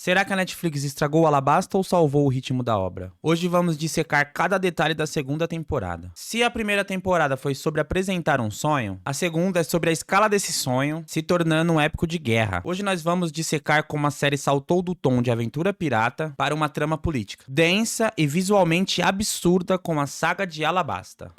Será que a Netflix estragou o Alabasta ou salvou o ritmo da obra? Hoje vamos dissecar cada detalhe da segunda temporada. Se a primeira temporada foi sobre apresentar um sonho, a segunda é sobre a escala desse sonho, se tornando um épico de guerra. Hoje nós vamos dissecar como a série saltou do tom de aventura pirata para uma trama política, densa e visualmente absurda como a saga de Alabasta.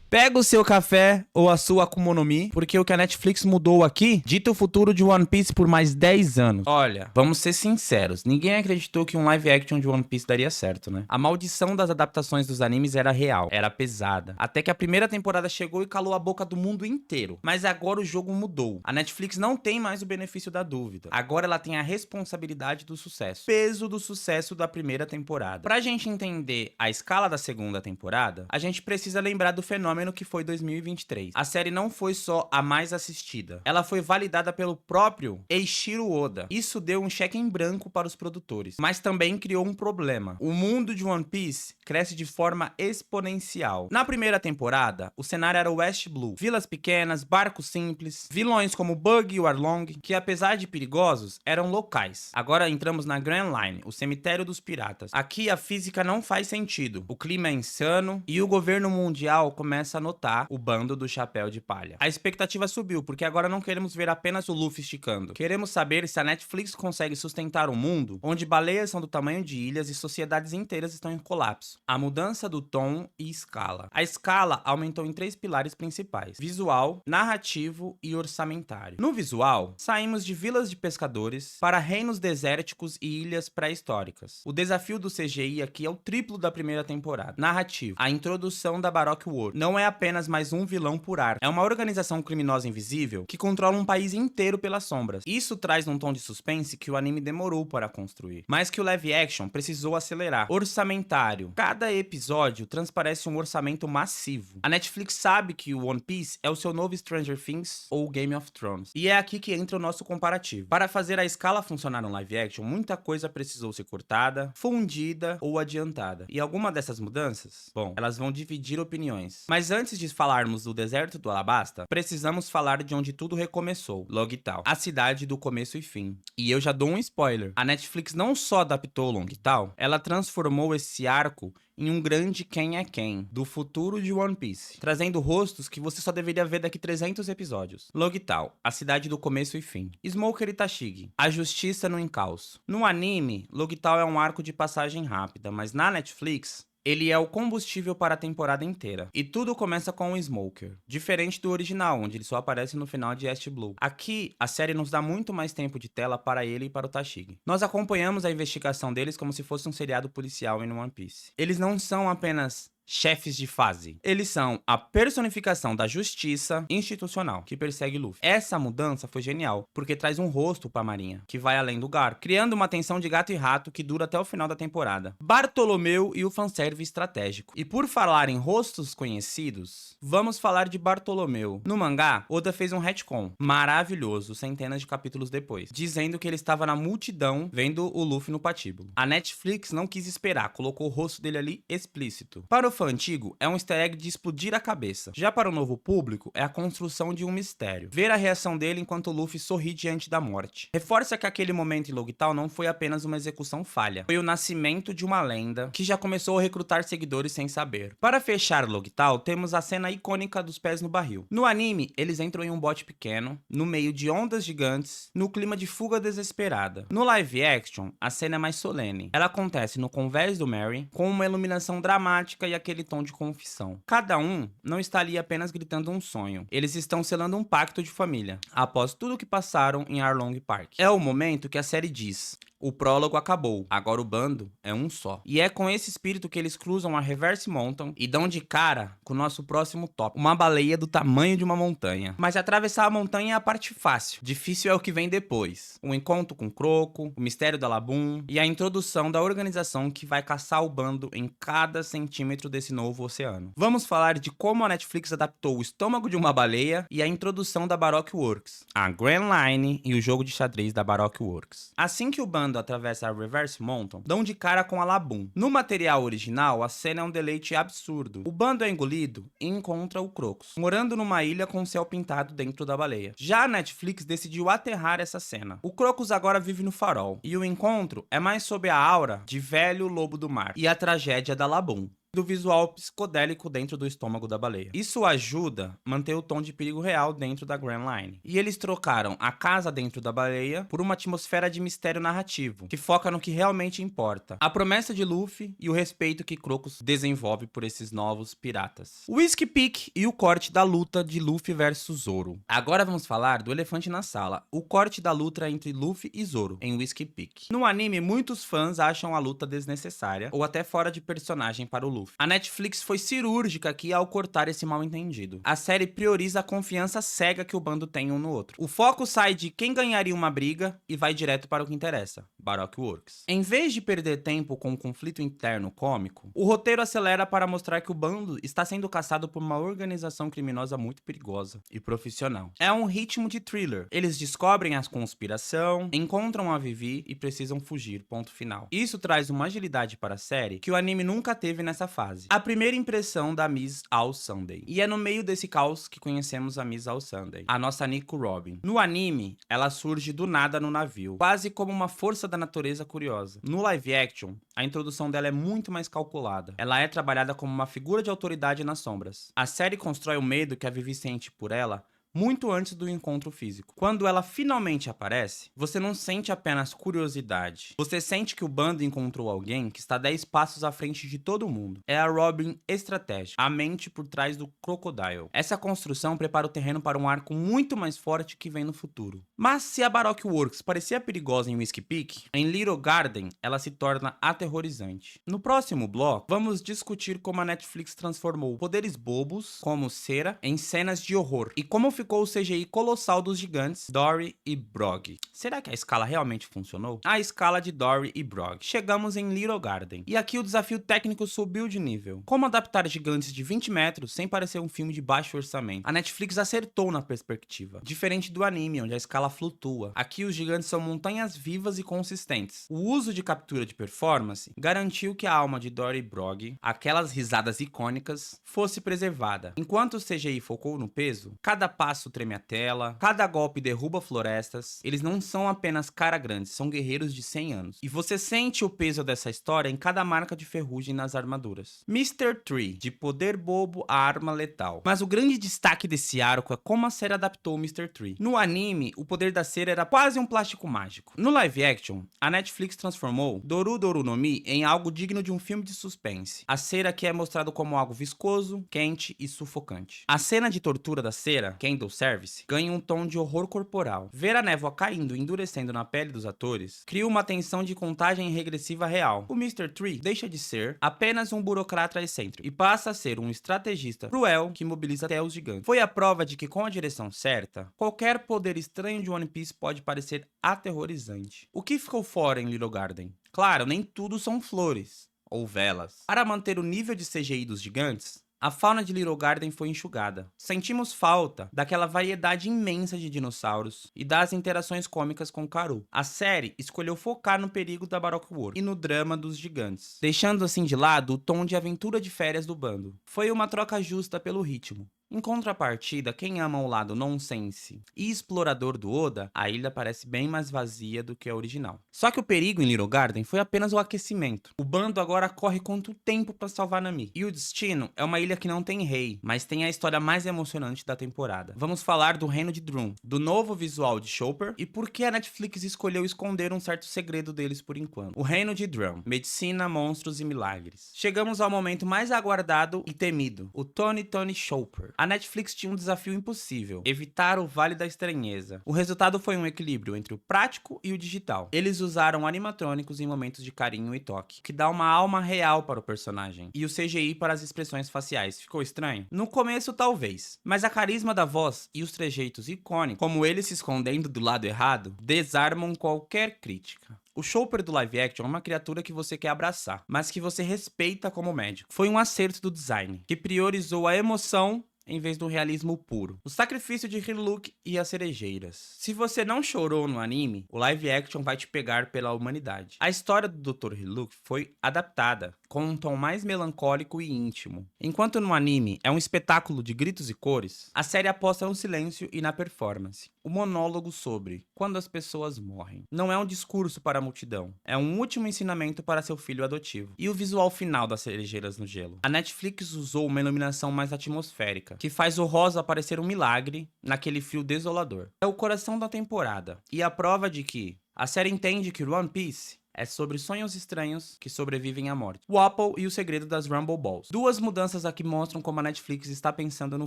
Pega o seu café ou a sua Akuma no Mi, porque o que a Netflix mudou aqui dita o futuro de One Piece por mais 10 anos. Olha, vamos ser sinceros, ninguém acreditou que um live action de One Piece daria certo, né? A maldição das adaptações dos animes era real, era pesada. Até que a primeira temporada chegou e calou a boca do mundo inteiro. Mas agora o jogo mudou. A Netflix não tem mais o benefício da dúvida. Agora ela tem a responsabilidade do sucesso. Peso do sucesso da primeira temporada. Pra gente entender a escala da segunda temporada, a gente precisa lembrar do fenômeno que foi 2023. A série não foi só a mais assistida, ela foi validada pelo próprio Eiichiro Oda. Isso deu um cheque em branco para os produtores, mas também criou um problema. O mundo de One Piece cresce de forma exponencial. Na primeira temporada, o cenário era West Blue, vilas pequenas, barcos simples, vilões como Bug e o Arlong, que apesar de perigosos, eram locais. Agora entramos na Grand Line, o cemitério dos piratas. Aqui a física não faz sentido, o clima é insano e o governo mundial começa a notar o bando do chapéu de palha. A expectativa subiu, porque agora não queremos ver apenas o Luffy esticando. Queremos saber se a Netflix consegue sustentar um mundo onde baleias são do tamanho de ilhas e sociedades inteiras estão em colapso. A mudança do tom e escala. A escala aumentou em 3 pilares principais: visual, narrativo e orçamentário. No visual, saímos de vilas de pescadores para reinos desérticos e ilhas pré-históricas. O desafio do CGI aqui é o triplo da primeira temporada. Narrativo. A introdução da Baroque World. Não é apenas mais um vilão por ar. É uma organização criminosa invisível que controla um país inteiro pelas sombras. Isso traz um tom de suspense que o anime demorou para construir, mas que o live action precisou acelerar. Orçamentário. Cada episódio transparece um orçamento massivo. A Netflix sabe que o One Piece é o seu novo Stranger Things ou Game of Thrones. E é aqui que entra o nosso comparativo. Para fazer a escala funcionar no live action, muita coisa precisou ser cortada, fundida ou adiantada. E alguma dessas mudanças, bom, elas vão dividir opiniões. Mas antes de falarmos do deserto do Alabasta, precisamos falar de onde tudo recomeçou, Loguetown, a cidade do começo e fim. E eu já dou um spoiler, a Netflix não só adaptou Loguetown, ela transformou esse arco em um grande quem é quem, do futuro de One Piece, trazendo rostos que você só deveria ver daqui 300 episódios. Loguetown, a cidade do começo e fim. Smoker e Tashigi, a justiça no encalço. No anime, Loguetown é um arco de passagem rápida, mas na Netflix, ele é o combustível para a temporada inteira. E tudo começa com o Smoker. Diferente do original, onde ele só aparece no final de East Blue. Aqui, a série nos dá muito mais tempo de tela para ele e para o Tashigi. Nós acompanhamos a investigação deles como se fosse um seriado policial em One Piece. Eles não são apenas chefes de fase. Eles são a personificação da justiça institucional que persegue Luffy. Essa mudança foi genial, porque traz um rosto pra Marinha, que vai além do Garp, criando uma tensão de gato e rato que dura até o final da temporada. Bartolomeu e o fanservice estratégico. E por falar em rostos conhecidos, vamos falar de Bartolomeu. No mangá, Oda fez um retcon maravilhoso, centenas de capítulos depois, dizendo que ele estava na multidão vendo o Luffy no patíbulo. A Netflix não quis esperar, colocou o rosto dele ali explícito. Para o fã antigo, é um easter egg de explodir a cabeça. Já para o novo público, é a construção de um mistério. Ver a reação dele enquanto o Luffy sorri diante da morte. Reforça que aquele momento em Loguetown não foi apenas uma execução falha. Foi o nascimento de uma lenda que já começou a recrutar seguidores sem saber. Para fechar Loguetown, temos a cena icônica dos pés no barril. No anime, eles entram em um bote pequeno, no meio de ondas gigantes, no clima de fuga desesperada. No live action, a cena é mais solene. Ela acontece no convés do Merry, com uma iluminação dramática e aquele tom de confissão. Cada um não está ali apenas gritando um sonho. Eles estão selando um pacto de família, após tudo o que passaram em Arlong Park. É o momento que a série diz: o prólogo acabou, agora o bando é um só. E é com esse espírito que eles cruzam a Reverse Mountain e dão de cara com o nosso próximo tópico, uma baleia do tamanho de uma montanha. Mas atravessar a montanha é a parte fácil, difícil é o que vem depois. O encontro com Croco, o mistério da Laboon e a introdução da organização que vai caçar o bando em cada centímetro desse novo oceano. Vamos falar de como a Netflix adaptou o estômago de uma baleia e a introdução da Baroque Works, a Grand Line e o jogo de xadrez da Baroque Works. Assim que o bando bando atravessa a Reverse Mountain, dão de cara com a Laboon. No material original, a cena é um deleite absurdo. O bando é engolido e encontra o Crocus, morando numa ilha com céu pintado dentro da baleia. Já a Netflix decidiu aterrar essa cena. O Crocus agora vive no farol, e o encontro é mais sob a aura de velho lobo do mar e a tragédia da Laboon, do visual psicodélico dentro do estômago da baleia. Isso ajuda a manter o tom de perigo real dentro da Grand Line. E eles trocaram a casa dentro da baleia por uma atmosfera de mistério narrativo, que foca no que realmente importa: a promessa de Luffy e o respeito que Crocus desenvolve por esses novos piratas. O Whiskey Peak e o corte da luta de Luffy versus Zoro. Agora vamos falar do elefante na sala, o corte da luta entre Luffy e Zoro em Whiskey Peak. No anime, muitos fãs acham a luta desnecessária ou até fora de personagem para o Luffy. A Netflix foi cirúrgica aqui ao cortar esse mal-entendido. A série prioriza a confiança cega que o bando tem um no outro. O foco sai de quem ganharia uma briga e vai direto para o que interessa: Baroque Works. Em vez de perder tempo com um conflito interno cômico, o roteiro acelera para mostrar que o bando está sendo caçado por uma organização criminosa muito perigosa e profissional. É um ritmo de thriller. Eles descobrem a conspiração, encontram a Vivi e precisam fugir, ponto final. Isso traz uma agilidade para a série que o anime nunca teve nessa fase. A primeira impressão da Miss All Sunday. E é no meio desse caos que conhecemos a Miss All Sunday, a nossa Nico Robin. No anime, ela surge do nada no navio, quase como uma força da natureza curiosa. No live action, a introdução dela é muito mais calculada. Ela é trabalhada como uma figura de autoridade nas sombras. A série constrói o medo que a Vivi sente por ela muito antes do encontro físico. Quando ela finalmente aparece, você não sente apenas curiosidade. Você sente que o bando encontrou alguém que está 10 passos à frente de todo mundo. É a Robin estratégica, a mente por trás do Crocodile. Essa construção prepara o terreno para um arco muito mais forte que vem no futuro. Mas se a Baroque Works parecia perigosa em Whiskey Peak, em Little Garden ela se torna aterrorizante. No próximo bloco, vamos discutir como a Netflix transformou poderes bobos, como cera, em cenas de horror, e como ficou o CGI colossal dos gigantes Dory e Brog. Será que a escala realmente funcionou? A escala de Dory e Brog. Chegamos em Little Garden. E aqui o desafio técnico subiu de nível. Como adaptar gigantes de 20 metros sem parecer um filme de baixo orçamento? A Netflix acertou na perspectiva. Diferente do anime, onde a escala flutua. Aqui os gigantes são montanhas vivas e consistentes. O uso de captura de performance garantiu que a alma de Dory e Brog, aquelas risadas icônicas, fosse preservada. Enquanto o CGI focou no peso, cada passo treme a tela, cada golpe derruba florestas. Eles não são apenas cara grandes, são guerreiros de 100 anos. E você sente o peso dessa história em cada marca de ferrugem nas armaduras. Mr. Tree, de poder bobo a arma letal. Mas o grande destaque desse arco é como a série adaptou o Mr. Tree. No anime, o poder da cera era quase um plástico mágico. No live action, a Netflix transformou Doru Doru no Mi em algo digno de um filme de suspense. A cera aqui é mostrado como algo viscoso, quente e sufocante. A cena de tortura da cera, Candle Service, ganha um tom de horror corporal. Ver a névoa caindo e endurecendo na pele dos atores cria uma tensão de contagem regressiva real. O Mr. Tree deixa de ser apenas um burocrata excêntrico e passa a ser um estrategista cruel que mobiliza até os gigantes. Foi a prova de que com a direção certa, qualquer poder estranho de One Piece pode parecer aterrorizante. O que ficou fora em Little Garden? Claro, nem tudo são flores ou velas. Para manter o nível de CGI dos gigantes, a fauna de Little Garden foi enxugada. Sentimos falta daquela variedade imensa de dinossauros e das interações cômicas com Karoo. A série escolheu focar no perigo da Baroque Works e no drama dos gigantes, deixando assim de lado o tom de aventura de férias do bando. Foi uma troca justa pelo ritmo. Em contrapartida, quem ama o lado nonsense e explorador do Oda, a ilha parece bem mais vazia do que a original. Só que o perigo em Little Garden foi apenas o aquecimento. O bando agora corre contra o tempo para salvar Nami. E o destino é uma ilha que não tem rei, mas tem a história mais emocionante da temporada. Vamos falar do reino de Drum, do novo visual de Chopper e por que a Netflix escolheu esconder um certo segredo deles por enquanto. O reino de Drum, medicina, monstros e milagres. Chegamos ao momento mais aguardado e temido, o Tony Chopper. A Netflix tinha um desafio impossível: evitar o Vale da Estranheza. O resultado foi um equilíbrio entre o prático e o digital. Eles usaram animatrônicos em momentos de carinho e toque, que dá uma alma real para o personagem, e o CGI para as expressões faciais. Ficou estranho? No começo talvez, mas a carisma da voz e os trejeitos icônicos, como ele se escondendo do lado errado, desarmam qualquer crítica. O Chopper do live action é uma criatura que você quer abraçar, mas que você respeita como médico. Foi um acerto do design, que priorizou a emoção em vez do realismo puro. O sacrifício de Hillook e as cerejeiras. Se você não chorou no anime, o live action vai te pegar pela humanidade. A história do Dr. Hillook foi adaptada, com um tom mais melancólico e íntimo. Enquanto no anime é um espetáculo de gritos e cores, a série aposta no silêncio e na performance. O monólogo sobre quando as pessoas morrem. Não é um discurso para a multidão, é um último ensinamento para seu filho adotivo. E o visual final das cerejeiras no gelo. A Netflix usou uma iluminação mais atmosférica, que faz o rosa parecer um milagre naquele frio desolador. É o coração da temporada, e a prova de que a série entende que One Piece é sobre sonhos estranhos que sobrevivem à morte. O Apple e o segredo das Rumble Balls. Duas mudanças aqui mostram como a Netflix está pensando no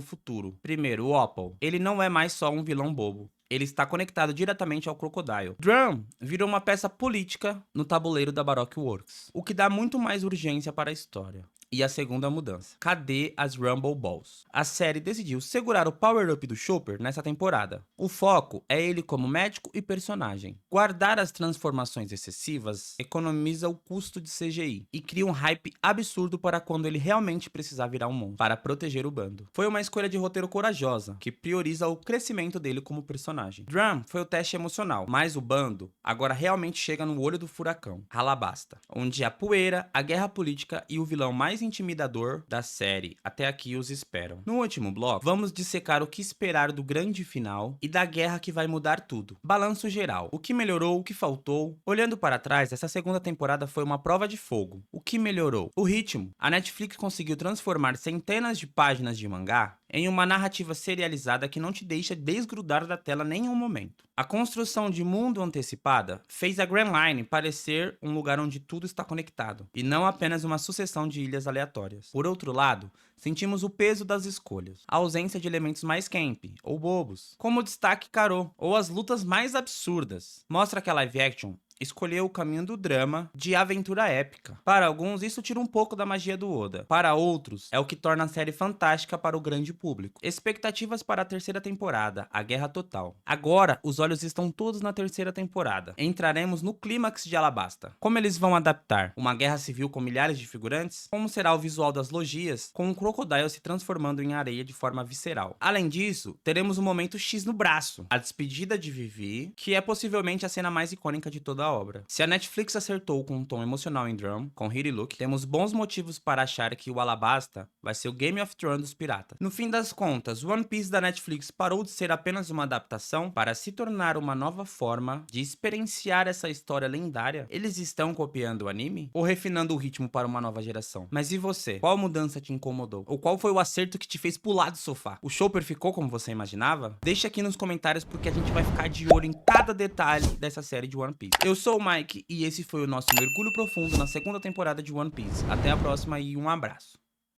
futuro. Primeiro, o Apple. Ele não é mais só um vilão bobo. Ele está conectado diretamente ao Crocodile. Drum virou uma peça política no tabuleiro da Baroque Works, o que dá muito mais urgência para a história. E a segunda mudança. Cadê as Rumble Balls? A série decidiu segurar o power-up do Chopper nessa temporada. O foco é ele como médico e personagem. Guardar as transformações excessivas economiza o custo de CGI e cria um hype absurdo para quando ele realmente precisar virar um monstro, para proteger o bando. Foi uma escolha de roteiro corajosa, que prioriza o crescimento dele como personagem. Drum foi o teste emocional, mas o bando agora realmente chega no olho do furacão, Alabasta, onde a poeira, a guerra política e o vilão mais intimidador da série até aqui os esperam. No último bloco, vamos dissecar o que esperar do grande final e da guerra que vai mudar tudo. Balanço geral, o que melhorou, o que faltou. Olhando para trás, essa segunda temporada foi uma prova de fogo. O que melhorou? O ritmo. A Netflix conseguiu transformar centenas de páginas de mangá em uma narrativa serializada que não te deixa desgrudar da tela nem um momento. A construção de mundo antecipada fez a Grand Line parecer um lugar onde tudo está conectado, e não apenas uma sucessão de ilhas aleatórias. Por outro lado, sentimos o peso das escolhas, a ausência de elementos mais camp, ou bobos, como o destaque Karo, ou as lutas mais absurdas. Mostra que a live action escolheu o caminho do drama, de aventura épica. Para alguns, isso tira um pouco da magia do Oda. Para outros, é o que torna a série fantástica para o grande público. Expectativas para a terceira temporada, a Guerra Total. Agora, os olhos estão todos na terceira temporada. Entraremos no clímax de Alabasta. Como eles vão adaptar? Uma guerra civil com milhares de figurantes? Como será o visual das logias, com um Crocodile se transformando em areia de forma visceral? Além disso, teremos um momento X no braço, a despedida de Vivi, que é possivelmente a cena mais icônica de toda a obra. Se a Netflix acertou com um tom emocional em Drum, com Hillook, temos bons motivos para achar que o Alabasta vai ser o Game of Thrones dos piratas. No fim das contas, One Piece da Netflix parou de ser apenas uma adaptação para se tornar uma nova forma de experienciar essa história lendária. Eles estão copiando o anime? Ou refinando o ritmo para uma nova geração? Mas e você? Qual mudança te incomodou? Ou qual foi o acerto que te fez pular do sofá? O Chopper ficou como você imaginava? Deixa aqui nos comentários porque a gente vai ficar de olho em cada detalhe dessa série de One Piece. Eu sou o Mike e esse foi o nosso mergulho profundo na segunda temporada de One Piece. Até a próxima e um abraço.